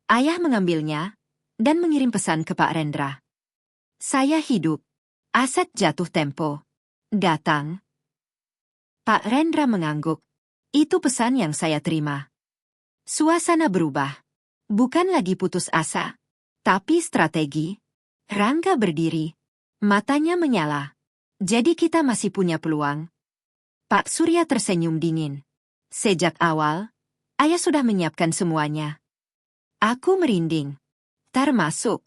Ayah mengambilnya dan mengirim pesan ke Pak Rendra. Saya hidup. Aset jatuh tempo. Datang. Pak Rendra mengangguk. Itu pesan yang saya terima. Suasana berubah. Bukan lagi putus asa, tapi strategi. Rangga berdiri. Matanya menyala. Jadi kita masih punya peluang. Pak Surya tersenyum dingin. Sejak awal, ayah sudah menyiapkan semuanya. Aku merinding. Termasuk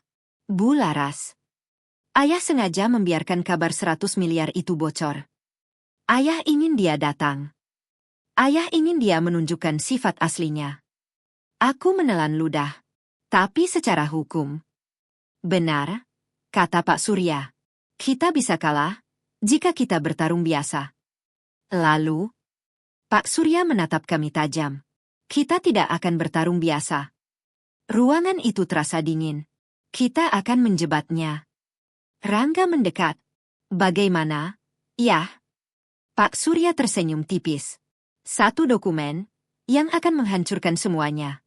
Bu Laras. Ayah sengaja membiarkan kabar 100 miliar itu bocor. Ayah ingin dia datang. Ayah ingin dia menunjukkan sifat aslinya. Aku menelan ludah. Tapi secara hukum. Benar, kata Pak Surya. Kita bisa kalah jika kita bertarung biasa. Lalu, Pak Surya menatap kami tajam. Kita tidak akan bertarung biasa. Ruangan itu terasa dingin. Kita akan menjebatnya. Rangga mendekat. Bagaimana? Yah. Pak Surya tersenyum tipis. 1 dokumen yang akan menghancurkan semuanya.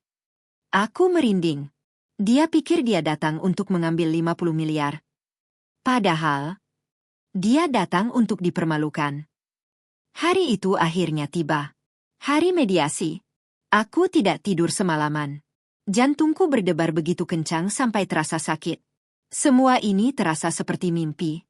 Aku merinding. Dia pikir dia datang untuk mengambil 50 miliar. Padahal, dia datang untuk dipermalukan. Hari itu akhirnya tiba. Hari mediasi. Aku tidak tidur semalaman. Jantungku berdebar begitu kencang sampai terasa sakit. Semua ini terasa seperti mimpi.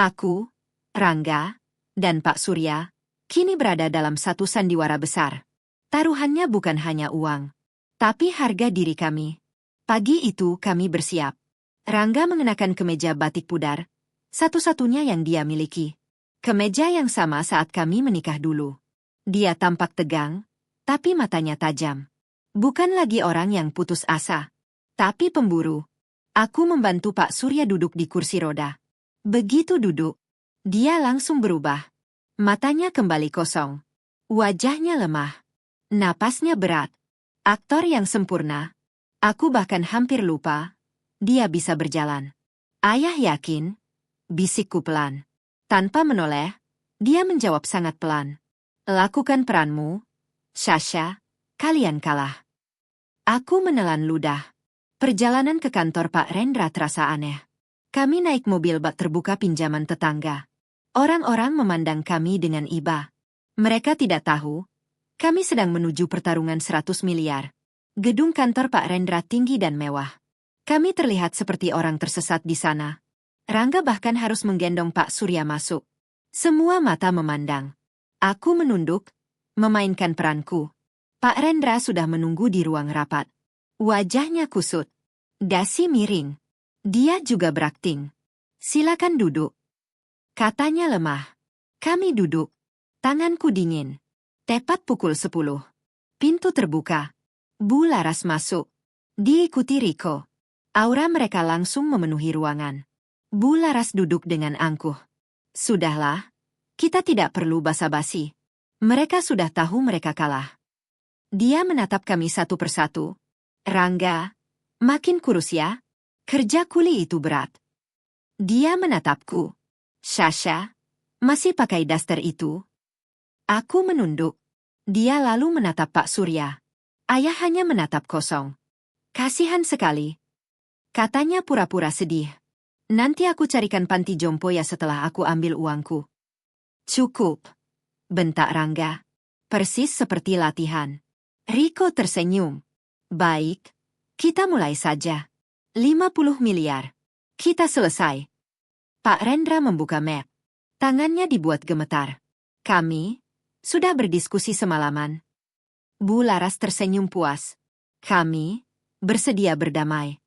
Aku, Rangga, dan Pak Surya, kini berada dalam satu sandiwara besar. Taruhannya bukan hanya uang, tapi harga diri kami. Pagi itu kami bersiap. Rangga mengenakan kemeja batik pudar, satu-satunya yang dia miliki. Kemeja yang sama saat kami menikah dulu. Dia tampak tegang, tapi matanya tajam. Bukan lagi orang yang putus asa, tapi pemburu. Aku membantu Pak Surya duduk di kursi roda. Begitu duduk, dia langsung berubah. Matanya kembali kosong. Wajahnya lemah. Napasnya berat. Aktor yang sempurna. Aku bahkan hampir lupa. Dia bisa berjalan. Ayah yakin? Bisikku pelan. Tanpa menoleh, dia menjawab sangat pelan. Lakukan peranmu, Sasha. Kalian kalah. Aku menelan ludah. Perjalanan ke kantor Pak Rendra terasa aneh. Kami naik mobil bak terbuka pinjaman tetangga. Orang-orang memandang kami dengan iba. Mereka tidak tahu. Kami sedang menuju pertarungan 100 miliar. Gedung kantor Pak Rendra tinggi dan mewah. Kami terlihat seperti orang tersesat di sana. Rangga bahkan harus menggendong Pak Surya masuk. Semua mata memandang. Aku menunduk, memainkan peranku. Pak Rendra sudah menunggu di ruang rapat. Wajahnya kusut. Dasi miring. Dia juga berakting. Silakan duduk. Katanya lemah. Kami duduk. Tanganku dingin. Tepat pukul 10. Pintu terbuka. Bu Laras masuk. Diikuti Riko. Aura mereka langsung memenuhi ruangan. Bu Laras duduk dengan angkuh. Sudahlah. Kita tidak perlu basa-basi. Mereka sudah tahu mereka kalah. Dia menatap kami satu persatu. Rangga, makin kurus ya? Kerja kuli itu berat. Dia menatapku. Sasha, masih pakai daster itu? Aku menunduk. Dia lalu menatap Pak Surya. Ayah hanya menatap kosong. Kasihan sekali. Katanya pura-pura sedih. Nanti aku carikan panti jompo ya setelah aku ambil uangku. Cukup. bentak Rangga. Persis seperti latihan. Riko tersenyum. Baik, kita mulai saja. 50 miliar. Kita selesai. Pak Rendra membuka map. Tangannya dibuat gemetar. Kami sudah berdiskusi semalaman. Bu Laras tersenyum puas. Kami bersedia berdamai.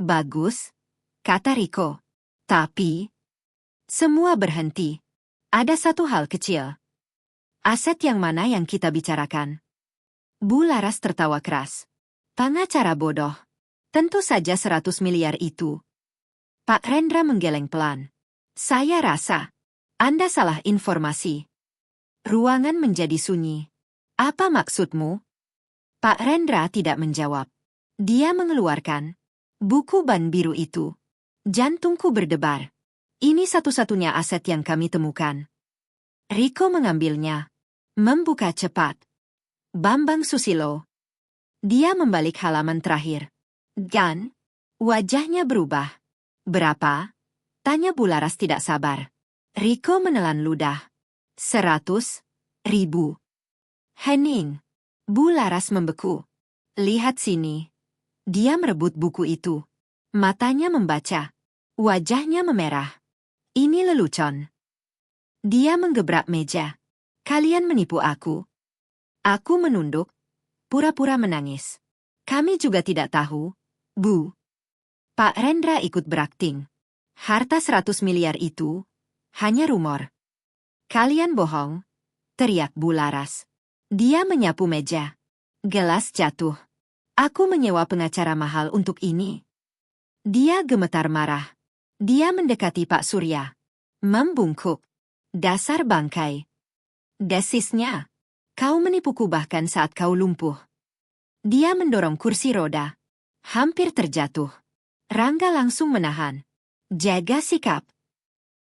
Bagus, kata Riko. Tapi semua berhenti. Ada satu hal kecil. Aset yang mana yang kita bicarakan? Bu Laras tertawa keras. Pengacara bodoh. Tentu saja 100 miliar itu. Pak Rendra menggeleng pelan. Saya rasa Anda salah informasi. Ruangan menjadi sunyi. Apa maksudmu? Pak Rendra tidak menjawab. Dia mengeluarkan buku ban biru itu. Jantungku berdebar. Ini satu-satunya aset yang kami temukan. Riko mengambilnya. Membuka cepat. Bambang Susilo. Dia membalik halaman terakhir. Dan wajahnya berubah. Berapa? Tanya Bu Laras tidak sabar. Riko menelan ludah. 100.000. Hening. Bu Laras membeku. Lihat sini. Dia merebut buku itu. Matanya membaca. Wajahnya memerah. Ini lelucon. Dia menggebrak meja. Kalian menipu aku. Aku menunduk. Pura-pura menangis. Kami juga tidak tahu, Bu. Pak Rendra ikut berakting. Harta 100 miliar itu hanya rumor. Kalian bohong, teriak Bu Laras. Dia menyapu meja. Gelas jatuh. Aku menyewa pengacara mahal untuk ini. Dia gemetar marah. Dia mendekati Pak Surya. Membungkuk. Dasar bangkai. Desisnya. Kau menipuku bahkan saat kau lumpuh. Dia mendorong kursi roda. Hampir terjatuh. Rangga langsung menahan. Jaga sikap.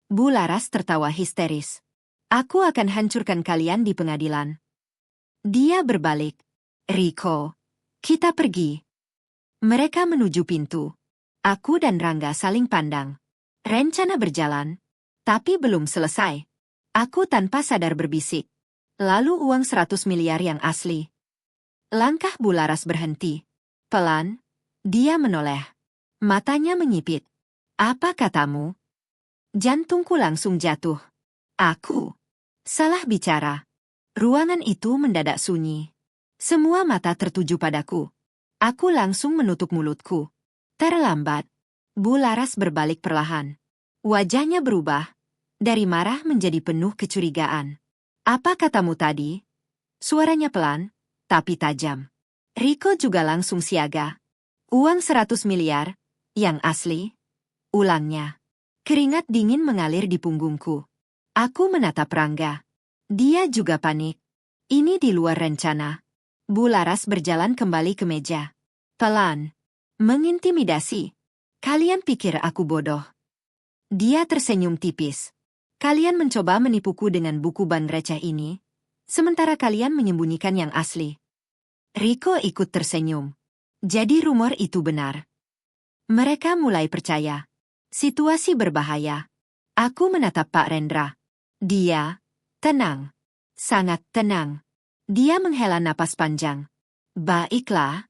Bu Laras tertawa histeris. Aku akan hancurkan kalian di pengadilan. Dia berbalik. Riko, kita pergi. Mereka menuju pintu. Aku dan Rangga saling pandang. Rencana berjalan, tapi belum selesai. Aku tanpa sadar berbisik. Lalu uang 100 miliar yang asli. Langkah Bu Laras berhenti. Pelan, dia menoleh. Matanya menyipit. Apa katamu? Jantungku langsung jatuh. Aku salah bicara. Ruangan itu mendadak sunyi. Semua mata tertuju padaku. Aku langsung menutup mulutku. Terlambat. Bu Laras berbalik perlahan. Wajahnya berubah. Dari marah menjadi penuh kecurigaan. Apa katamu tadi? Suaranya pelan, tapi tajam. Riko juga langsung siaga. Uang 100 miliar, yang asli. Ulangnya. Keringat dingin mengalir di punggungku. Aku menatap Rangga. Dia juga panik. Ini di luar rencana. Bu Laras berjalan kembali ke meja. Pelan. Mengintimidasi. Kalian pikir aku bodoh? Dia tersenyum tipis. Kalian mencoba menipuku dengan buku ban receh ini, sementara kalian menyembunyikan yang asli. Riko ikut tersenyum. Jadi rumor itu benar. Mereka mulai percaya. Situasi berbahaya. Aku menatap Pak Rendra. Dia tenang. Sangat tenang. Dia menghela napas panjang. Baiklah.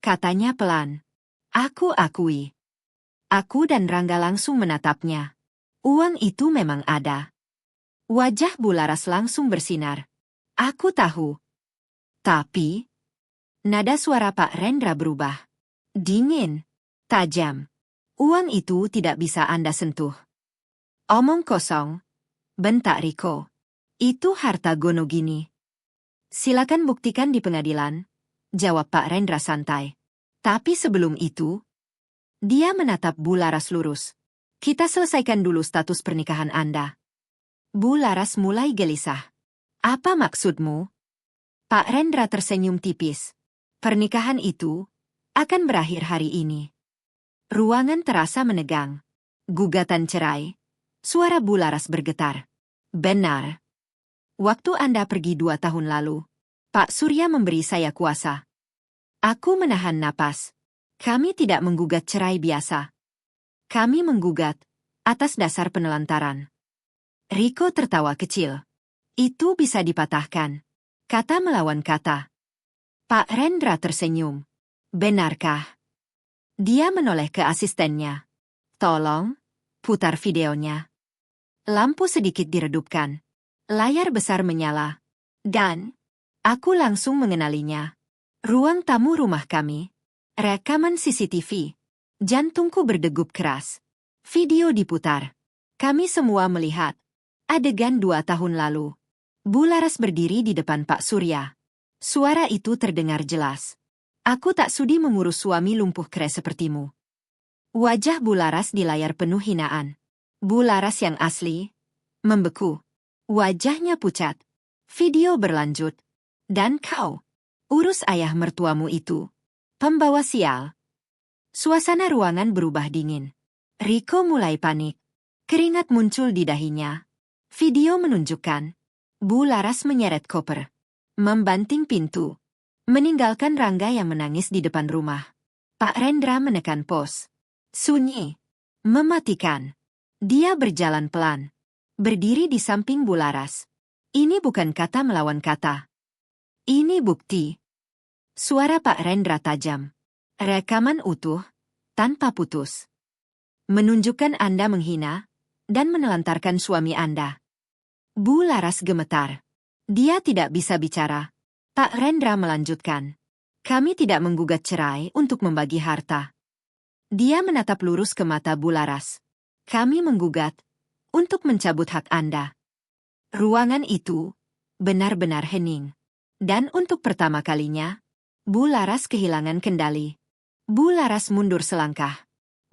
Katanya pelan. Aku akui. Aku dan Rangga langsung menatapnya. Uang itu memang ada. Wajah Bu Laras langsung bersinar. Aku tahu. Tapi nada suara Pak Rendra berubah. Dingin. Tajam. Uang itu tidak bisa Anda sentuh. Omong kosong. Bentak Riko. Itu harta Gonogini. Silakan buktikan di pengadilan. Jawab Pak Rendra santai. Tapi sebelum itu, dia menatap Bu Laras lurus. Kita selesaikan dulu status pernikahan Anda. Bu Laras mulai gelisah. Apa maksudmu? Pak Rendra tersenyum tipis. Pernikahan itu akan berakhir hari ini. Ruangan terasa menegang. Gugatan cerai. Suara Bu Laras bergetar. Benar. Waktu Anda pergi 2 tahun lalu, Pak Surya memberi saya kuasa. Aku menahan napas. Kami tidak menggugat cerai biasa. Kami menggugat atas dasar penelantaran. Riko tertawa kecil. Itu bisa dipatahkan. Kata melawan kata. Pak Rendra tersenyum. Benarkah? Dia menoleh ke asistennya. Tolong, putar videonya. Lampu sedikit diredupkan. Layar besar menyala. Dan aku langsung mengenalinya. Ruang tamu rumah kami. Rekaman CCTV. Jantungku berdegup keras. Video diputar. Kami semua melihat. Adegan 2 tahun lalu. Bularas berdiri di depan Pak Surya. Suara itu terdengar jelas. Aku tak sudi mengurus suami lumpuh kere sepertimu. Wajah Bularas di layar penuh hinaan. Bularas yang asli. Membeku. Wajahnya pucat. Video berlanjut. Dan kau. Urus ayah mertuamu itu. Pembawa sial. Suasana ruangan berubah dingin. Riko mulai panik. Keringat muncul di dahinya. Video menunjukkan. Bularas menyeret koper. Membanting pintu. Meninggalkan Rangga yang menangis di depan rumah. Pak Rendra menekan pos. Sunyi. Mematikan. Dia berjalan pelan. Berdiri di samping Bularas. Ini bukan kata melawan kata. Ini bukti. Suara Pak Rendra tajam. Rekaman utuh, tanpa putus. Menunjukkan Anda menghina, dan menelantarkan suami Anda. Bularas gemetar. Dia tidak bisa bicara. Pak Rendra melanjutkan. Kami tidak menggugat cerai untuk membagi harta. Dia menatap lurus ke mata Bularas. Kami menggugat untuk mencabut hak Anda. Ruangan itu benar-benar hening. Dan untuk pertama kalinya, Bularas kehilangan kendali. Bularas mundur selangkah.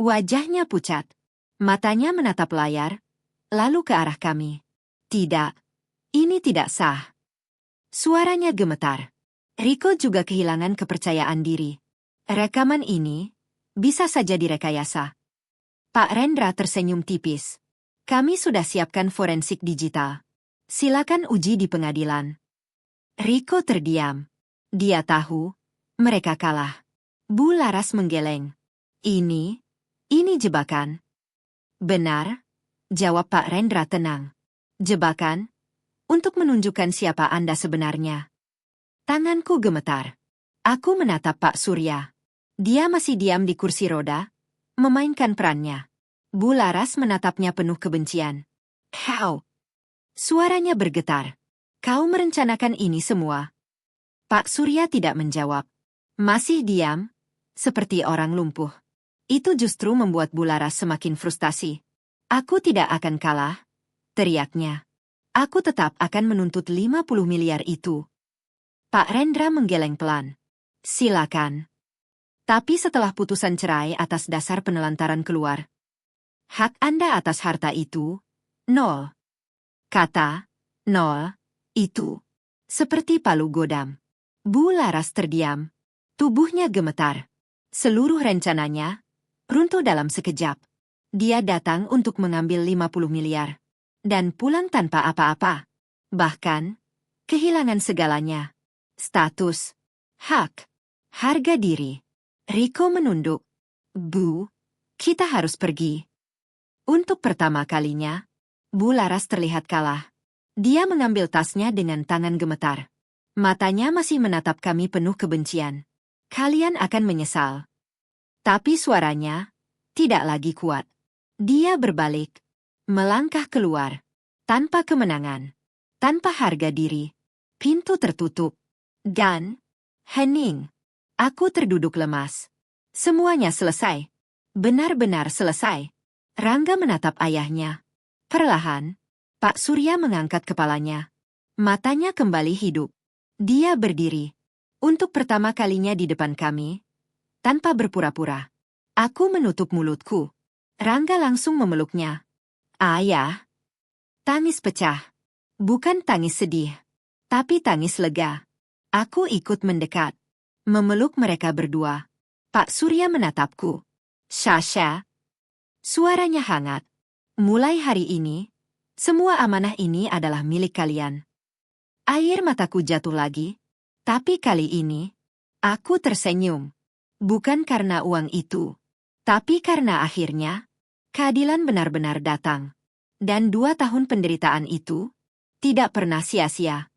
Wajahnya pucat. Matanya menatap layar, lalu ke arah kami. Tidak. Ini tidak sah. Suaranya gemetar. Riko juga kehilangan kepercayaan diri. Rekaman ini bisa saja direkayasa. Pak Rendra tersenyum tipis. Kami sudah siapkan forensik digital. Silakan uji di pengadilan. Riko terdiam. Dia tahu mereka kalah. Bularas menggeleng. Ini jebakan. Benar, jawab Pak Rendra tenang. Jebakan? Untuk menunjukkan siapa Anda sebenarnya. Tanganku gemetar. Aku menatap Pak Surya. Dia masih diam di kursi roda, memainkan perannya. Bularas menatapnya penuh kebencian. Kau. Suaranya bergetar. Kau merencanakan ini semua. Pak Surya tidak menjawab. Masih diam, seperti orang lumpuh. Itu justru membuat Bularas semakin frustasi. Aku tidak akan kalah, teriaknya. Aku tetap akan menuntut 50 miliar itu. Pak Rendra menggeleng pelan. Silakan. Tapi setelah putusan cerai atas dasar penelantaran keluar, hak Anda atas harta itu, 0. Kata, 0, itu. Seperti palu godam. Bularas terdiam. Tubuhnya gemetar. Seluruh rencananya runtuh dalam sekejap. Dia datang untuk mengambil 50 miliar. Dan pulang tanpa apa-apa. Bahkan, kehilangan segalanya. Status, hak, harga diri. Riko menunduk. Bu, kita harus pergi. Untuk pertama kalinya, Bularas terlihat kalah. Dia mengambil tasnya dengan tangan gemetar. Matanya masih menatap kami penuh kebencian. Kalian akan menyesal. Tapi suaranya tidak lagi kuat. Dia berbalik, melangkah keluar. Tanpa kemenangan, tanpa harga diri. Pintu tertutup. Dan hening. Aku terduduk lemas. Semuanya selesai. Benar-benar selesai. Rangga menatap ayahnya. Perlahan, Pak Surya mengangkat kepalanya. Matanya kembali hidup. Dia berdiri. Untuk pertama kalinya di depan kami, tanpa berpura-pura. Aku menutup mulutku. Rangga langsung memeluknya. Ayah. Tangis pecah. Bukan tangis sedih, tapi tangis lega. Aku ikut mendekat. Memeluk mereka berdua. Pak Surya menatapku. Sasha. Suaranya hangat. Mulai hari ini, semua amanah ini adalah milik kalian. Air mataku jatuh lagi. Tapi kali ini, aku tersenyum. Bukan karena uang itu, tapi karena akhirnya, keadilan benar-benar datang. Dan 2 tahun penderitaan itu tidak pernah sia-sia.